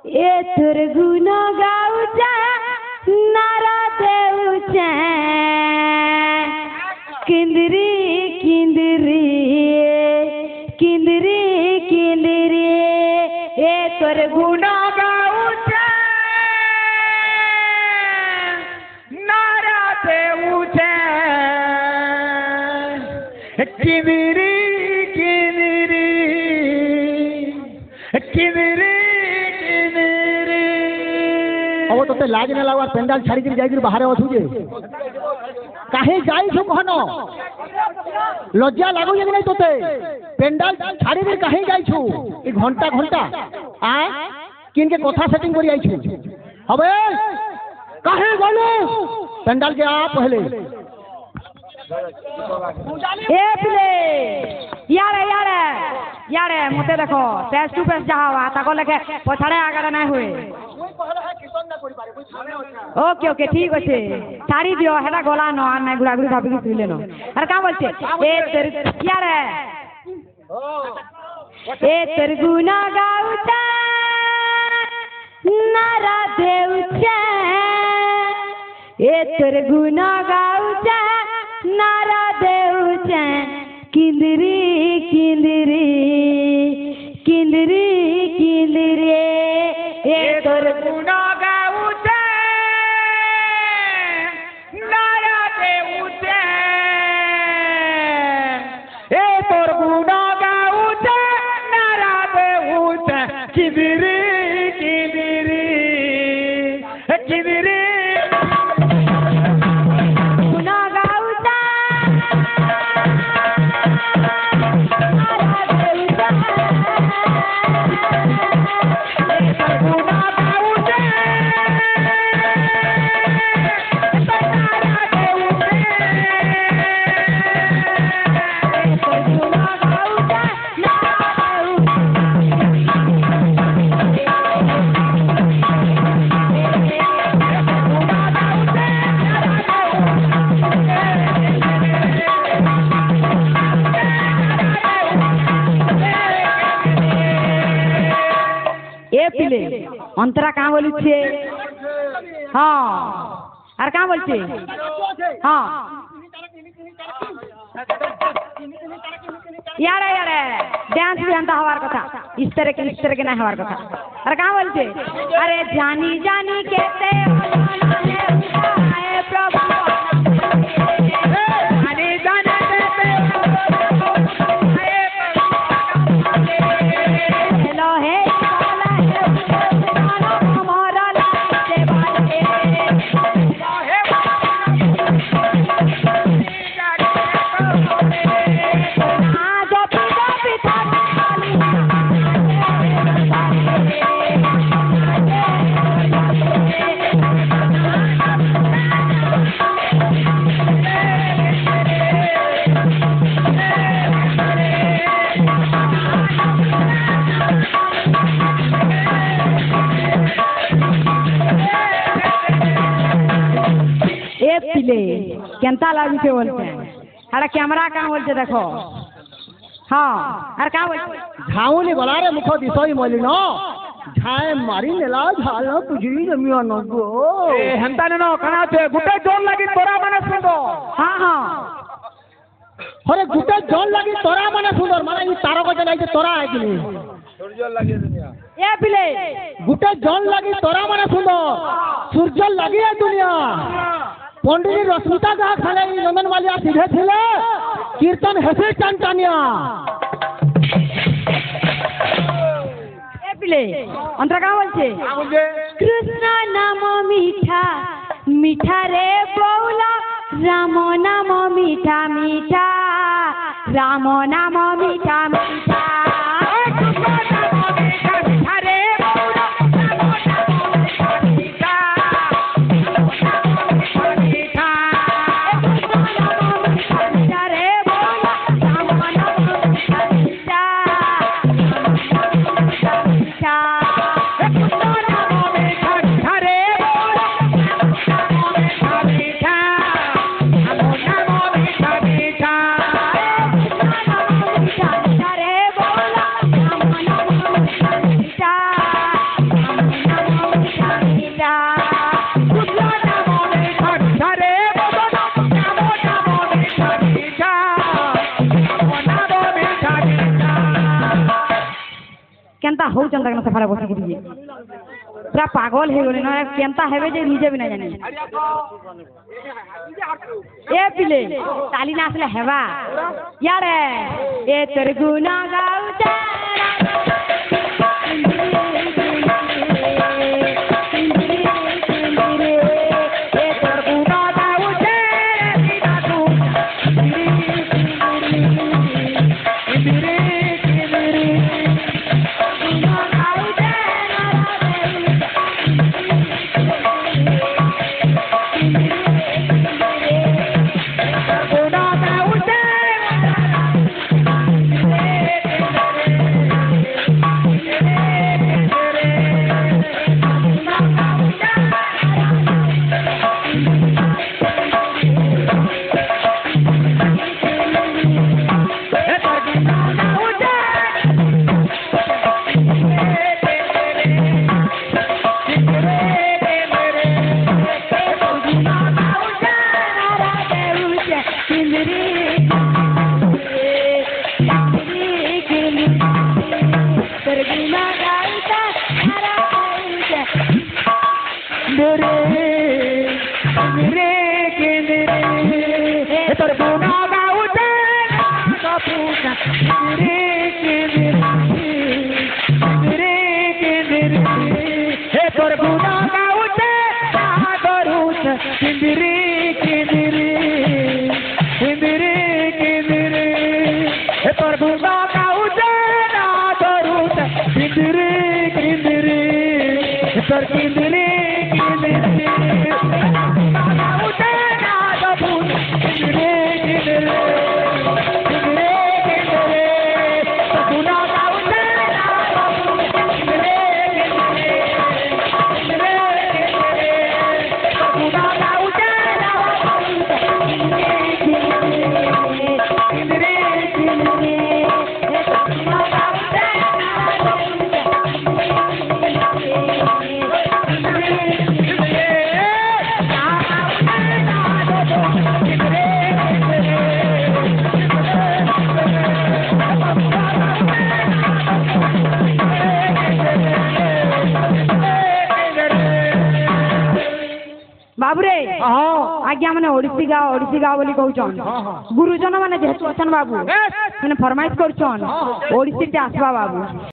ए तोर गुण गाऊचा नारा देऊचा किंदरी किंदरी किंदरी किंदरी ए तोर गुण गाऊचा नारा देऊचा किंदरी किंदरी किंदरी अब तो लाज न लगवा पेंडाल छाड़ी जाई बाहर अछू जे काहे जाई छु कहनो लज्जा लागो जे नहीं तोते पेंडाल छाड़ी काहे जाई छु ई घंटा घंटा आ किन के कथा सेटिंग करी आई छु हबे काहे गलो पेंडाल के आ पहले ए पिले यारे यारे यारे मते देखो फेस टू फेस जावा ताको लेके पछाड़े आगरे नहीं हुए ओके ओके ठीक আছে ছাড়ি দিও হেটা গলা ন আর নাই ঘুরা ঘুরি ভাবি তুইলে ন আর কা বলছে এ তোর ইয়ারে এ তোর গুনা গাউতা নারা দেউছে এ তোর গুনা গাউতা নারা দেউছে কিন্দিরি কিন্দিরি কিন্দিরি কিন্দিরি এ তোর গুনা अंतरा कहाँ बोली छे हाँ और कहाँ बोल छे हाँ यारे यारे डांस भी अंता हवार कथा इस तरह के नहीं हवार कथा और कहाँ बोल छे अरे जानी जानी कहते प्रभु केंता लागी के बोलते हैं अरे कैमरा कहाँ बोलते देखो हाँ अरे कहाँ बोलते झाऊनी बोला रे मुखो दिसोई मोली नो झाए मारी नेला झाल तुझी जमिया न गो ए हंता ने नो कना छे गुटे जोन लागी तोरा माने सुंदो हाँ हाँ अरे गुटे जोन लागी तोरा माने सुंदर माने ई तारो को जलाई तोरा है कि नहीं सूर्य लागी दुनिया ए पिले गुटे जोन लागी तोरा माने सुंदर सूर्य लागी है दुनिया पंडित रश्मिता जहाँ खाले नंदन वालिया सीधे थे कीर्तन हेसे चंचनिया पिले अंतरा कहाँ बोलছে कृष्ण नाम मीठा मीठा रे बौला राम नाम मीठा मीठा राम नाम मीठा मीठा হଉছন তাকে সেফালে বসিকি দিয়ে পুরা পাগল হয়ে গলি না কেনতা হেবে যে নিজে বি না জানি এ পিলে তালি না আসলে হেবা ইয়ারে এ তোর গুনা গাউছে बाबू रे आज्ञा मैंने ओडिसी गाओ बोली कहउछन गुरुजन माने जेहेतु अछन बाबू मैंने फरमाइश करछन ओडिसी टे आसबा बाबू।